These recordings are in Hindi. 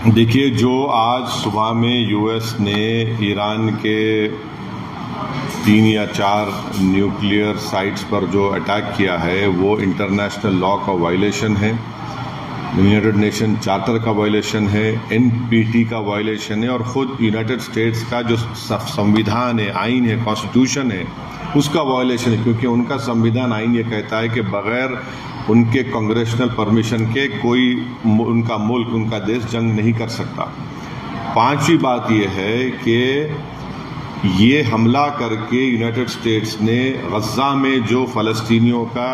देखिए, जो आज सुबह में यूएस ने ईरान के 3 या 4 न्यूक्लियर साइट्स पर जो अटैक किया है वो इंटरनेशनल लॉ का वायलेशन है, यूनाइटेड नेशन चार्टर का वायलेशन है, एनपीटी का वायलेशन है और ख़ुद यूनाइटेड स्टेट्स का जो संविधान है, आइन है, कॉन्स्टिट्यूशन है, उसका वायलेशन है। क्योंकि उनका संविधान, आइन ये कहता है कि बग़ैर उनके कांग्रेशनल परमिशन के कोई उनका मुल्क, उनका देश जंग नहीं कर सकता। पांचवी बात यह है कि ये हमला करके यूनाइटेड स्टेट्स ने गज़ा में जो फ़लस्तीनियों का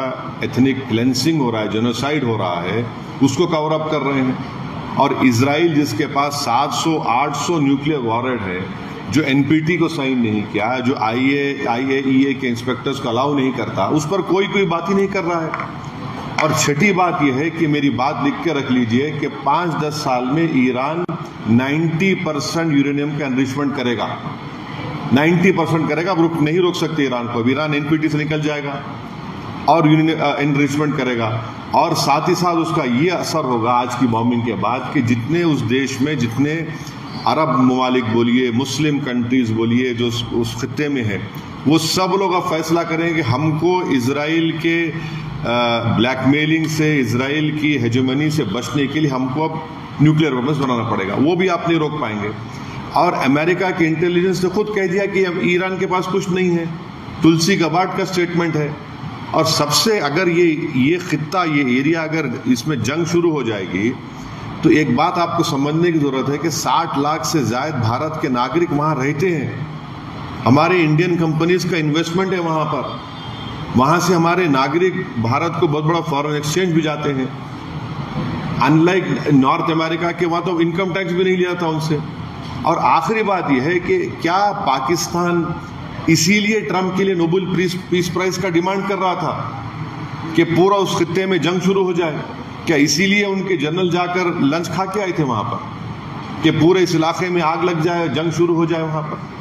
एथनिक क्लेंसिंग हो रहा है, जेनोसाइड हो रहा है, उसको कवर अप कर रहे हैं। और इजराइल जिसके पास 700-800 न्यूक्लियर वॉरहेड है, जो एनपीटी को साइन नहीं किया, जो आईएईए के इंस्पेक्टर्स को अलाउ नहीं करता, उस पर कोई बात ही नहीं कर रहा है। और छठी बात यह है कि मेरी बात लिख के रख लीजिए कि 5-10 साल में ईरान 90% यूरेनियम का एनरिचमेंट करेगा, 90% करेगा। अब नहीं रोक सकते ईरान को। अब ईरान एनपीटी से निकल जाएगा और एनरिचमेंट करेगा। और साथ ही साथ उसका ये असर होगा आज की बॉम्बिंग के बाद कि जितने उस देश में, जितने अरब ममालिक बोलिए, मुस्लिम कंट्रीज बोलिए, जो उस खित्ते में है, वो सब लोग अब फैसला करेंगे हमको इजराइल के ब्लैकमेलिंग से, इजराइल की हेजेमनी से बचने के लिए हमको अब न्यूक्लियर वेपन्स बनाना पड़ेगा। वो भी आप नहीं रोक पाएंगे। और अमेरिका के इंटेलिजेंस ने खुद कह दिया कि अब ईरान के पास कुछ नहीं है। तुलसी गबार्ड का स्टेटमेंट है। और सबसे, अगर ये खित्ता, ये एरिया, अगर इसमें जंग शुरू हो जाएगी तो एक बात आपको समझने की जरूरत है कि 60 लाख से ज्यादा भारत के नागरिक वहां रहते हैं। हमारे इंडियन कंपनीज का इन्वेस्टमेंट है वहां पर। वहां से हमारे नागरिक भारत को बहुत बड़ा फॉरेन एक्सचेंज भी जाते हैं। अनलाइक नॉर्थ अमेरिका के, वहां तो इनकम टैक्स भी नहीं लिया था उनसे। और आखिरी बात यह है कि क्या पाकिस्तान इसीलिए ट्रंप के लिए नोबेल पीस प्राइज का डिमांड कर रहा था कि पूरा उस खित्ते में जंग शुरू हो जाए? क्या इसीलिए उनके जनरल जाकर लंच खा के आए थे वहां पर कि पूरे इस इलाके में आग लग जाए, जंग शुरू हो जाए वहां पर?